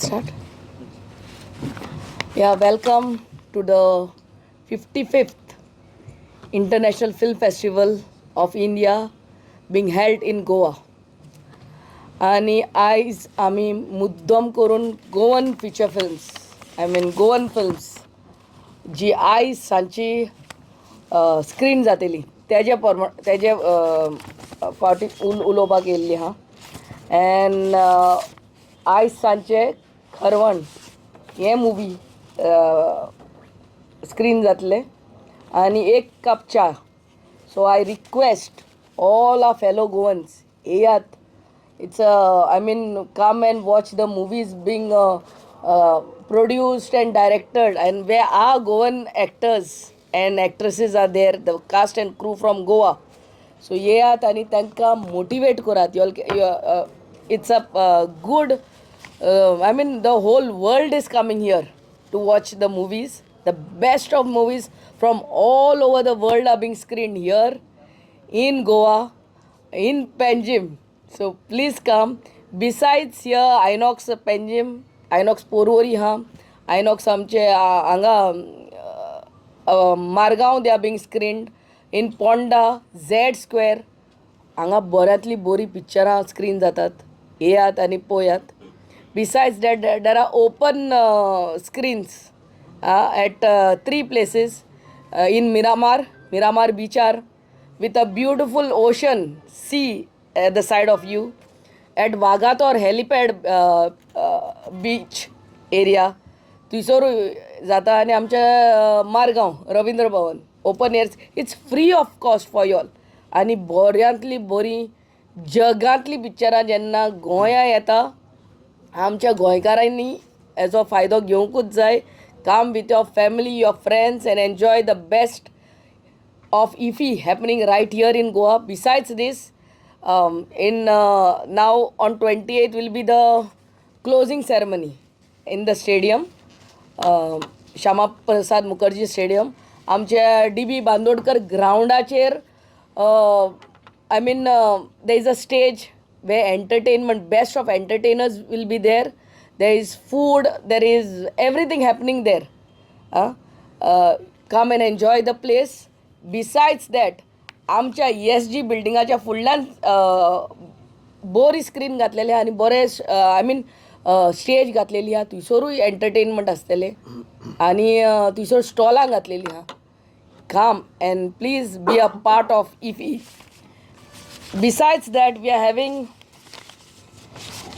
Start. Yeah, welcome to the 55th International Film Festival of India being held in Goa. आणि आयज आमी मुद्दम करून Goan feature films Goan films जी आयज सांची स्क्रीन जातली तेजे फावटी उलोवपाक येयल्ली हा. एन आयज सांचे खरवण हे मुवी स्क्रीन जातले आनी एक कप च्या. So I request all R fellow Goans येयात. It's come and watch the movies being produced and directed, and where our Goan actors and actresses are there, the cast and crew from Goa. So येयात आणि तांकां motivate करात. It's a good. The whole world is coming here to watch the movies. The best of movies from all over the world are being screened here in Goa, in Panjim. So please come. Besides here, Inox Panjim, Inox Porvori ha, Inox आमचे हांगा Margao they are being screened. In Ponda, Z Square हांगा बऱ्यांतली बरी पिक्चरां screen जातात. येयात आनी पळयात. Besides that, there are open screens at 3 places in Miramar Beachar, with a beautiful ocean sea at the side of you. At Wagator helipad beach area थंयसर जाता. आनी आमच्या Margao Ravindra Bhavan open airs. It's free of cost for y'all. आनी बऱ्यांतली बरी जगांतली पिक्चरां जेन्ना गोंया येता, आमच्या गोंयकारांनी हेजो फायदो घेवंकूच जाय. Come with your family, your friends, end enjoy the best of IFFI happening right here in Goa. Besides this, now on 28th will be the closing ceremony in the stadium, Shama Prasad Mukherjee Stadium. आमच्या DB Bandodkar ग्राउंडाचेर there is a stage where entertainment, best of entertainers will be there. There is food, there is everything happening there. Come and enjoy the place. Besides that, आमच्या ESG बिल्डिंगाच्या फुडल्यान बरी screen घातलेली आहा आनी बरे stage घातलेली आहा. थंयसरूय एंटरटेनमेंट आसतले आनी थंयसर स्टॉलां घातलेली आहा. Come and please be a part of IFFI. Besides that, we are having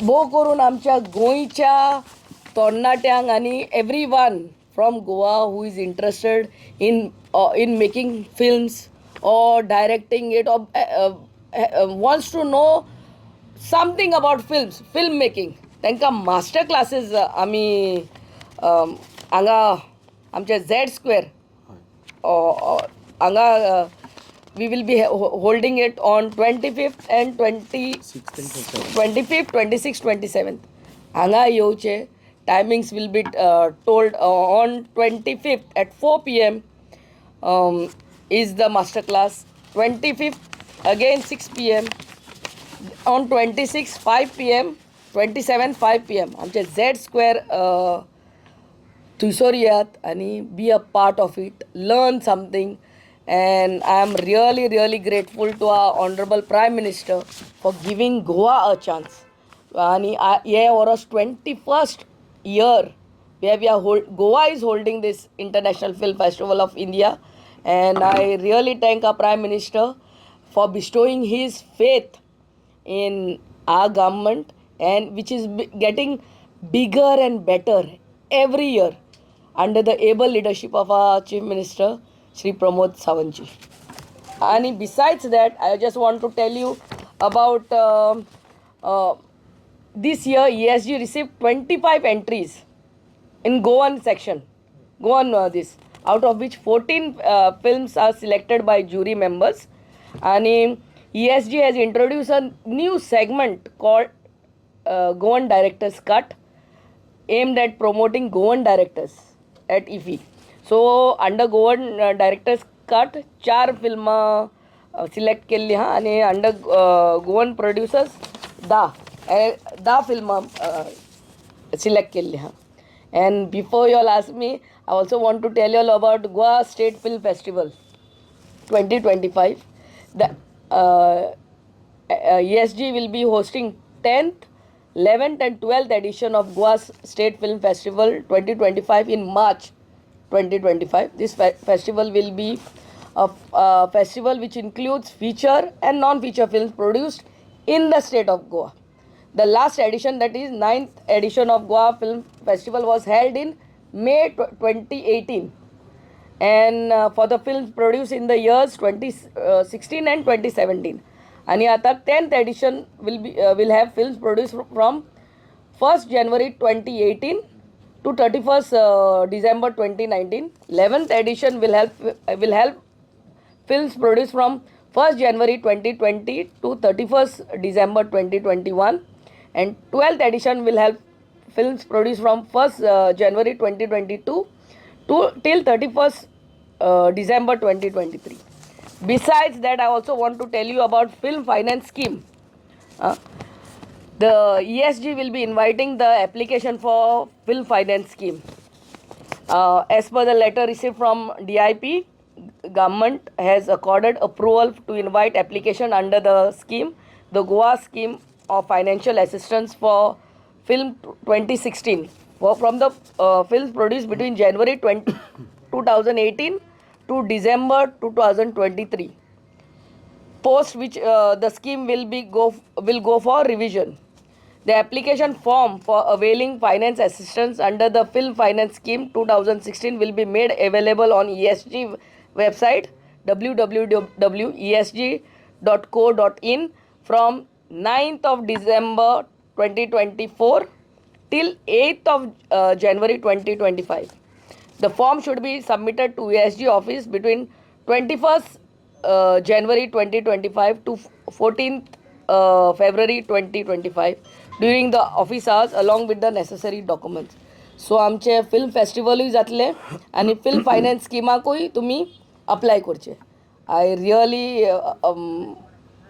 भोव करून आमच्या गोंयच्या तरणाट्यांक आनी everyone from Goa who is interested in making films or directing it, or wants to know something about filmmaking, तांकां master classes आमी हांगा आमच्या Z Square हांगा we will be holding it on 25th and 25th, 26th, 27th. हांगा येवचे. Timings will be told. On 25th at 4 p.m. Is the master class. 25th again 6 p.m. On 26th 5 p.m. 27th 5 p.m. आमचे Z Square थंयसर येयात आनी be a part of it. Learn something. And I am really, really grateful to our Honorable Prime Minister for giving Goa a chance. And ये वर्स 21st year where Goa is holding this International Film Festival of India, and I really thank our Prime Minister for bestowing his faith in our government, and which is getting bigger and better every year under the able leadership of our Chief Minister Shri Pramod Sawantji. And besides that, I just want to tell you about this year ESG received 25 entries in Goan section. This, out of which 14 films are selected by jury members. And ESG has introduced a new segment called Goan Directors Cut, aimed at promoting Goan directors at IFFI. So under Goan Directors Cut 4 फिल्मां select केल्ली आहा आनी under Goan producers 10 फिल्मां select केल्ली आहा. And before you all ask me, I also want to tell you all about Goa State Film Festival 2025. The ESG will be hosting 10th, 11th and 12th edition of Goa State Film Festival 2025 in March 2025. This festival will be a festival which includes feature and non-feature films produced in the state of Goa. The last edition, that is 9th edition of Goa Film Festival, was held in May 2018. And for the films produced in the years 2016 and 2017. And आता 10th edition will have films produced from 1st January 2018 to 31st December 2019. 11th edition will help films produced from 1st January 2020 to 31st December 2021, and 12th edition will help films produced from 1st January 2022 to till 31st December 2023. Besides that, I also want to tell you about film finance scheme. The ESG will be inviting the application for film finance scheme. As per the letter received from DIP, government has accorded approval to invite application under the scheme, the Goa scheme of financial assistance for film 2016, from the films produced between January 2018 to December 2023. Post which the scheme will go for revision. The application form for availing finance assistance under the Film Finance Scheme 2016 will be made available on ESG website www.esg.co.in from 9th of December 2024 till 8th of January 2025. The form should be submitted to ESG office between 21st January 2025 to 14th February 2025 during the office hours along with the necessary documents. So आमचे film फेस्टिवलूय जातले आनी film finance स्किमाकूय तुमी apply करचे. I really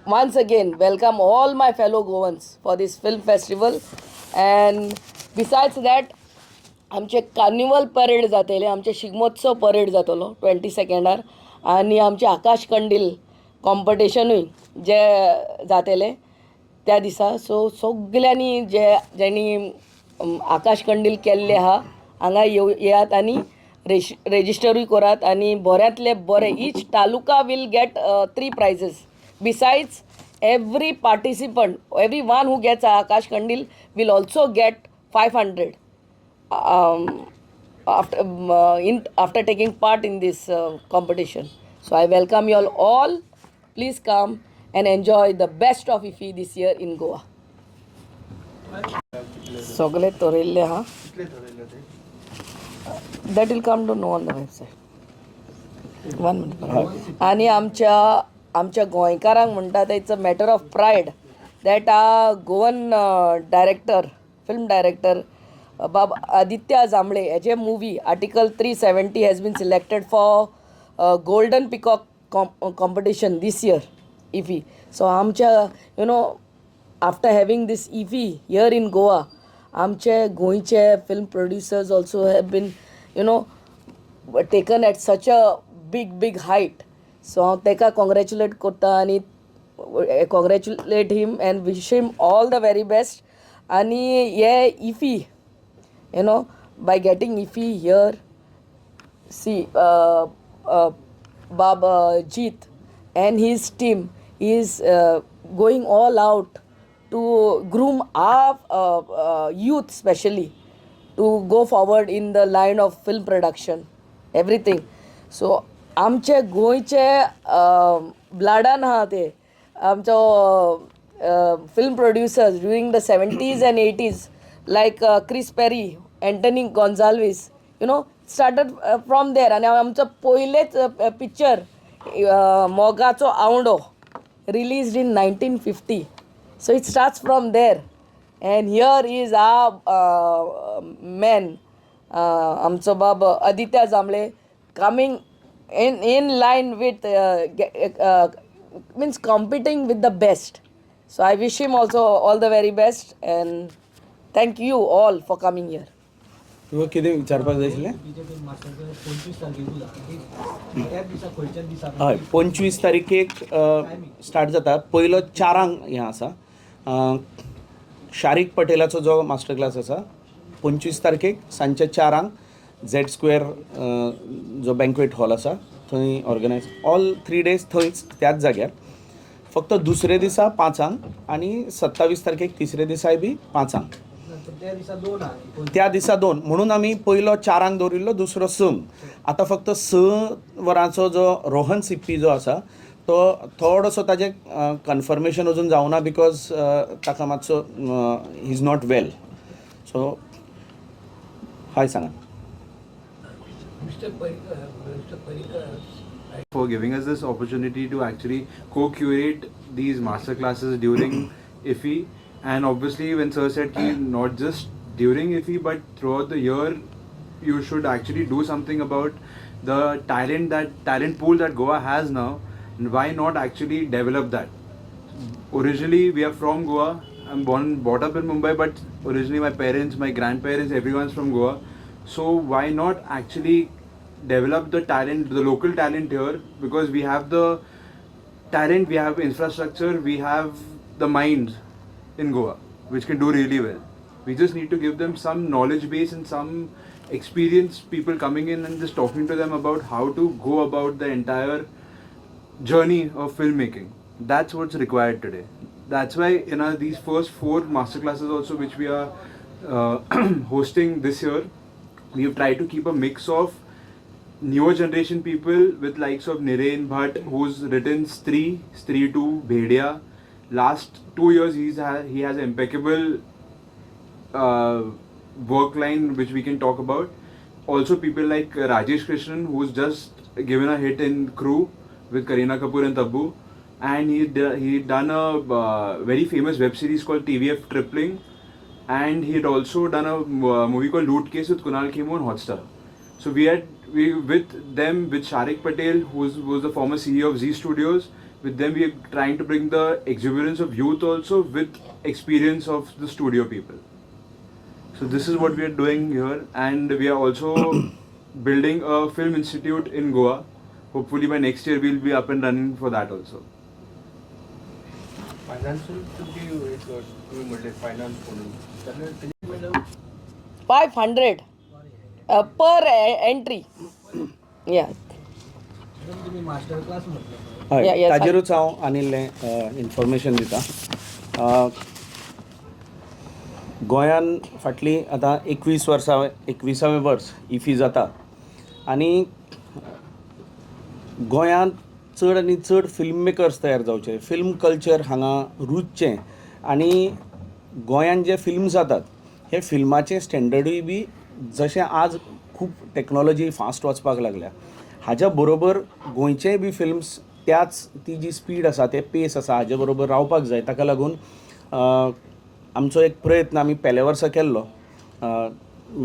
once again welcome all my fellow Goans for this film festival. And besides that, आमचे carnival parade जातले, आमचे Shigmotsav parade जातलो 22nd आनी आमचे आकाश कंडील कॉम्पिटिशनूय जे जातले त्या दिसा. सो सगल्यांनी जेणी आकाश कंडील केल्ले आहा हांगा येयात आनी रेजिस्टरूय करात आनी बऱ्यांतले बरे. Each taluka will get 3 prizes. Besides, every participant, everyone who gets Akash Kandil will also get 500 after taking part in this competition. So I welcome you all. Please come and enjoy the best of IFFI this year in Goa. Sogle Torille, huh? That will come to know on the website. 1 minute. आणि आमच्या गोंयकारांक म्हणटात it's a matter of pride that Goan director, film director Baba Aditya Jambale हेजे movie article 370 has been selected for golden peacock competition this year IFFI. So आमच्या after having this IFFI here in Goa, आमचे गोंयचे film producers also have been taken at such a big height. So हांव ताका congratulate करता आनी congratulate him and wish him all the very best. आनी हे IFFI, by getting IFFI here, see Baba Jeet and his team is going all out to groom our youth especially to go forward in the line of film production, everything. So आमचे गोंयचे ब्लडान आहा ते आमचो film producers during the 70s and 80s like Chris Perry, Antony Gonsalves, started from there. आनी आमचो पयलेच picture Mogacho Anvddo released in 1950. So it starts from there and here is man आमचो Bab Aditya Jambale coming in line with means competing with the best. So I wish him also all the very best and thank you all for coming here. तुका कितें विचारपाक जाय आशिल्लें? हय 25 तारखेक start जाता. पयलो 4 हें आसा. शारीक पटेलाचो जो मास्टर क्लास आसा 25 तारखेक सांजचे 4 झेड स्क्वेअर जो बँक्वेट हॉल आसा थंय ऑर्गनायज. ऑल 3 days थंयच त्याच जाग्यार. फक्त दुसरे दिसा 5 आनी 27 तारखेक तिसरे दिसाय बी 5. त्या दिसा 2 म्हणून आमी पयलो 4 दवरिल्लो, दुसरो 6. आतां फक्त 6 वरांचो जो रोहन सिप्पी जो आसा तो थोडोसो ताजें कन्फर्मेशन अजून जावना बिकॉज ताका मातसो he is not well. So hi सांगा. For giving us this opportunity to actually co-curate these master classes during IFFI. And obviously when sir said ki not just during IFFI but throughout the year you should actually do something about the talent pool that Goa has now, and why not actually develop that. Originally we are from Goa. I'm brought up in Mumbai, but originally my parents, my grandparents, everyone's from Goa. So why not actually develop the talent, the local talent here, because we have the talent, we have infrastructure, we have the minds in Goa which can do really well. We just need to give them some knowledge base and some experienced people coming in and just talking to them about how to go about the entire journey of filmmaking. That's what's required today. That's why in these first 4 masterclasses also which we are hosting this year, we've tried to keep a mix of newer generation people with likes of Niren Bhatt, who's written Stree 2, Bhedia. Last 2 years he has impeccable work line which we can talk about. Also people like Rajesh Krishnan, who's just given a hit in Crew with Kareena Kapoor and Tabu, and he done a very famous web series called TVF Tripling, and he had also done a movie called Loot Case with Kunal Khemu on Hotstar. So we with them, with Sharik Patel, who was the former CEO of Z Studios, with them we are trying to bring the exuberance of youth also with experience of the studio people. So this is what we are doing here, and we are also building a film institute in Goa. Hopefully by next year we'll be up and running for that also. Financial तुमची एक तुम्ही म्हटले finance म्हणून 500 पर entry. या तुम्ही master class म्हटलं हय ताजेरूच हांव आनिल्लें इन्फॉर्मेशन दिता. गोंयान फाटलीं आतां 21वें वर्स IFFI जाता आनी गोंयांत चड आनी चड फिल्म मेकर्स तयार जावचे, फिल्म कल्चर हांगा रुजचें आनी गोंयान जे फिल्म जातात हे फिल्माचें स्टँडर्डूय बी जशें आज खूब टॅक्नॉलॉजी फास्ट वचपाक लागल्या, हाज्या बरोबर गोंयचेय बी फिल्म्स त्याच ती जी स्पीड आसा ते पेस आसा हाजे बरोबर रावपाक जाय. ताका लागून आमचो एक प्रयत्न आमी पेल्या वर्सा केल्लो.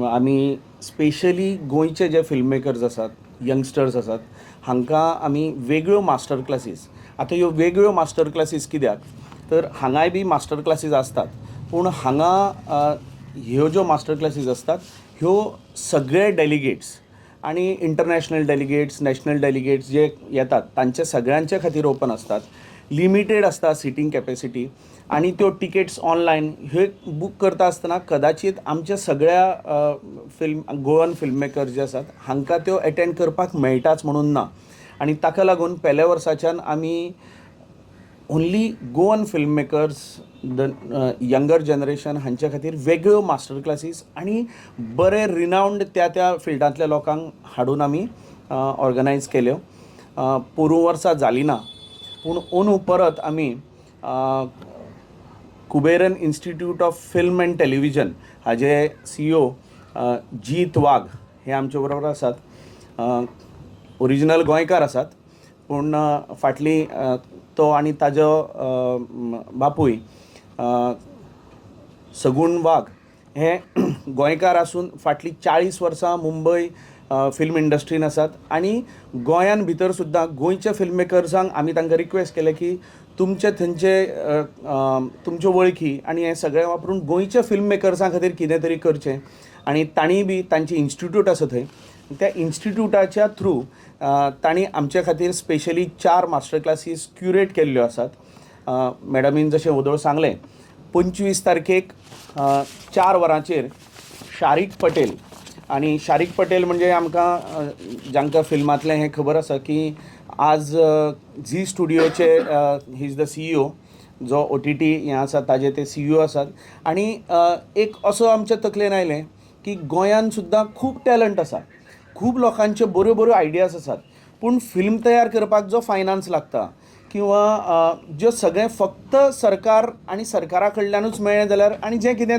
आमी स्पेशली गोंयचे जे फिल्म मेकर्स आसात, यंगस्टर्स आसात, हांकां आमी वेगळ्यो मास्टर क्लासीस. आतां ह्यो वेगळ्यो मास्टर क्लासीस कित्याक तर हांगाय बी मास्टर क्लासीस आसतात, पूण हांगा ह्यो ज्यो मास्टर क्लासीस आसतात ह्यो सगळे डेलिगेट्स आणि इंटरनॅशनल डेलिगेट्स, नॅशनल डेलिगेट्स जे येतात तांचे सगळ्यांचे खातीर ओपन असतात. लिमिटेड आसता सिटींग कॅपेसिटी आणि त्यो टिकेट्स ऑनलायन हे बूक करता आसतना कदाचित आमच्या सगळ्या गोवन फिल्म मेकर्स जे आसात हांकां त्यो एटेंड करपाक मेळटाच म्हणून ना. आणि ताका लागून पेल्या वर्साच्यान आमी only Goan film makers, the younger generation हांच्या खातीर वेगळ्यो मास्टर क्लासीस आणि बरे रिनावंड त्या फिल्डांतल्या लोकांक हाडून आमी ऑर्गनायज केल्यो. पोरूं वर्सां जाली ना, पूण अंदू परत आमी Kuberan institute of film and television हाजे CEO जीत वाघ हे आमचे बरोबर आसात. ओरिजिनल गोंयकार आसात, पूण फाटली तो आनी ताजो बापूय सगूण वाघ हे गोंयकार आसून फाटलीं 40 वर्सां मुंबय फिल्म इंडस्ट्रीन आसात आनी गोंयान भितर सुद्दां गोंयच्या फिल्म मेकर्सांक आमी तांकां रिक्वेस्ट केलें की तुमचे थंयचे तुमच्यो वळखी आनी हें सगळें वापरून गोंयच्या फिल्म मेकर्सां खातीर कितें तरी करचें आनी तांणी बी तांची इन्स्टिट्यूट आसा थंय त्या इन्स्टिट्यूटाच्या थ्रू तांणी आमचे खातीर स्पेशली 4 मास्टर क्लासीस क्युरेट केल्ल्यो आसात. मॅडमीन जशें वदळ सांगलें 25 तारखेक 4 वरांचेर शारीक पटेल आणि शारीक पटेल म्हणजे आमकां जांकां फिल्मांतलें हें खबर आसा की आज झी स्टुडियोचे ही इज द CEO जो OTT हें आसा ताजे ते CEO आसात आनी एक असो आमच्या तकलेन आयलें की गोंयान सुद्दां खूब टॅलंट आसा खूब लोकांच्यो बऱ्यो बऱ्यो आयडियाज आसात पूण फिल्म तयार करपाक जो फायनान्स लागता किंवा जे सगळें फक्त सरकार आनी सरकारा कडल्यानूच मेळ्ळें जाल्यार आनी जें कितें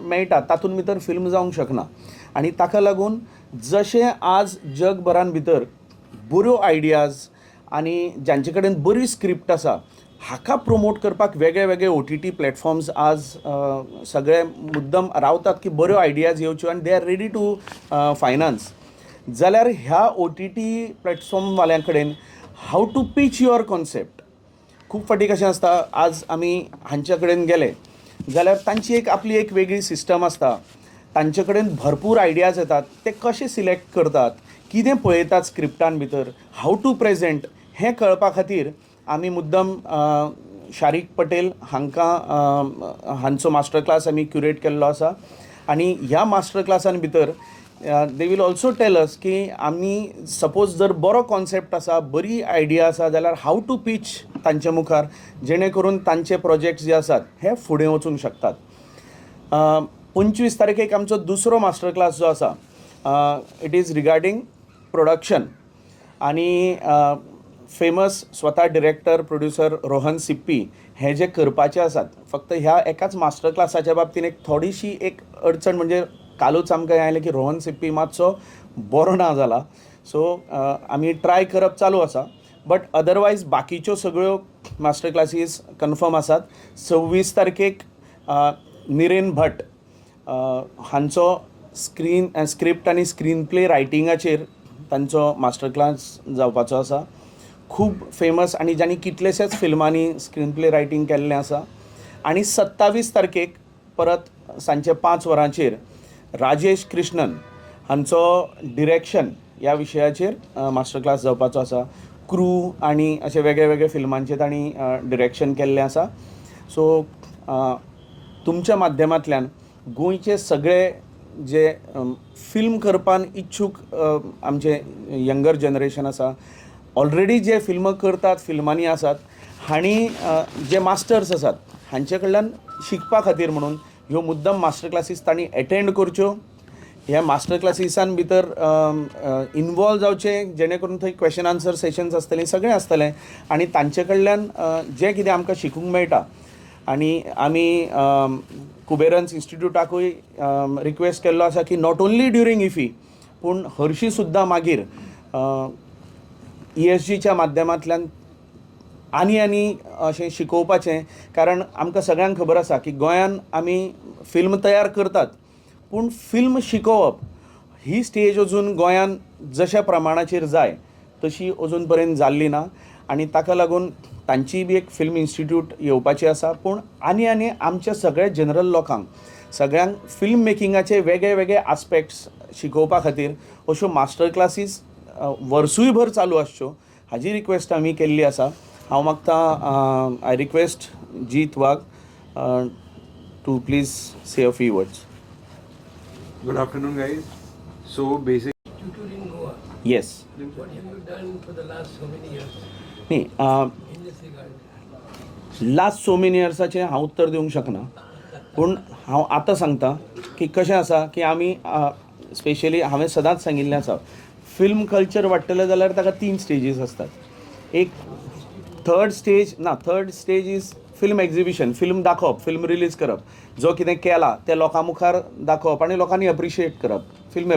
मेळटा तातूंत भितर फिल्म जावंक शकना आनी ताका लागून जशें आज जगभरान भितर बऱ्यो आयडियाज आनी जांचे कडेन बरी स्क्रिप्ट आसा हाका प्रमोट करपाक वेगळे वेगळे OTT प्लॅटफॉर्म्स आज सगळे मुद्दम रावतात की बऱ्यो आयडियाज येवच्यो आनी they are ready to finance जाल्यार ह्या OTT प्लॅटफॉर्म वाल्यां कडेन how to pitch your concept खूब फाटी कशें आसता आज आमी हांचे कडेन गेले जाल्यार तांची आपली एक वेगळी सिस्टम आसता तांचे कडेन भरपूर आयडियाज येतात ते कशे सिलेक्ट करतात कितें पळयतात स्क्रिप्टान भितर हाव टू प्रेजेंट हें कळपा खातीर आमी मुद्दम शारीक पटेल हांचो मास्टर क्लास आमी क्युरेट केल्लो आसा आनी ह्या मास्टर क्लासान भितर they will also tell us की आमी सपोज जर बरो कॉन्सेप्ट आसा बरी आयडिया आसा जाल्यार हाव टू पीच तांचे मुखार जेणे करून तांचे प्रोजेक्ट्स जे आसात हे फुडें वचूंक शकतात. 25 तारखेक आमचो दुसरो मास्टर क्लास जो आसा इट इज रिगार्डींग प्रोडक्शन आनी फेमस स्वता डिरेक्टर प्रोड्युसर रोहन सिप्पी हे जे करपाचे आसात फक्त ह्या एकाच मास्टर क्लासाच्या बाबतीन एक थोडीशी एक अडचण म्हणजे कालूच आमकां आयलें की रोहन सिप्पी मातसो बरो ना जाला सो आमी ट्राय करप चालू आसा बट अदरवायज बाकीच्यो सगळ्यो मास्टर क्लासीस कन्फर्म आसात. 26 तारखेक निरेन भट हांचो स्क्रिप्ट आनी स्क्रीन प्ले रायटिंगाचेर तांचो मास्टर क्लास जावपाचो आसा. खूब फेमस आनी जांणी कितलेशेच फिल्मांनी स्क्रीन प्ले रायटींग केल्लें आसा. आनी 27 तारखेक परत सांजचे 5 वरांचेर राजेश कृष्णन हांचो डिरेक्शन ह्या विशयाचेर मास्टर क्लास जावपाचो आसा. क्रू आनी अशे वेगळे वेगळे फिल्मांचें तांणी डिरेक्शन केल्लें आसा. सो तुमच्या माध्यमांतल्यान गोंयचे सगळे जे फिल्म करपान इच्छूक आमचे यंगर जनरेशन आसा ऑलरेडी जे फिल्म करतात फिल्मांनी आसात हांणी जे मास्टर्स आसात हांचे कडल्यान शिकपा खातीर म्हणून ह्यो मुद्दम मास्टर क्लासीस तांणी एटेंड करच्यो. ह्या मास्टर क्लासीसान भितर इनवॉल्व जावचे जेणे करून थंय क्वेश्चन आन्सर सेशन्स आसतलीं सगळें आसतलें आनी तांचे कडल्यान जें कितें आमकां शिकूंक मेळटा आनी आमी कुबेरन्स इन्स्टिट्यूटाकूय रिक्वेस्ट केल्लो आसा की नॉट ओन्ली ड्युरींग इफी पूण हरशीं सुद्दां मागीर ESGच्या माध्यमांतल्यान आनी अशें शिकोवपाचें कारण आमकां सगळ्यांक खबर आसा की गोंयान आमी फिल्म तयार करतात पूण फिल्म शिकोवप ही स्टेज अजून गोंयान जशा प्रमाणाचेर जाय तशी अजून पर्यंत जाल्ली ना आनी ताका लागून तांची बी एक फिल्म इन्स्टिट्यूट येवपाची आसा. पूण आनी आमच्या सगळ्या जनरल लोकांक सगळ्यांक फिल्म मेकिंगाचे वेगळे वेगळे आस्पेक्ट्स शिकोवपा खातीर अश्यो मास्टर क्लासीस वर्सूयभर चालू आसच्यो हाजी रिक्वेस्ट आमी केल्ली आसा. हांव मागतां I request Jeet Wagh to please say a few words. Good afternoon, guys. So basic. Tutor in Goa. Yes What have you done for the last so many years न्ही in this regard? Last so many इयर्साचें हांव उत्तर दिवंक शकना पूण हांव आतां सांगता की कशें आसा की आमी स्पेशली हांवें सदांच सांगिल्लें आसा फिल्म कल्चर वाडटलें जाल्यार ताका 3 स्टेजीस आसतात. एक third stage is film exhibition film दाखोवप फिल्म रिलीज करप जो कितें केला तें लोकां मुखार दाखोवप आनी लोकांनी अप्रिशिएट करप फिल्म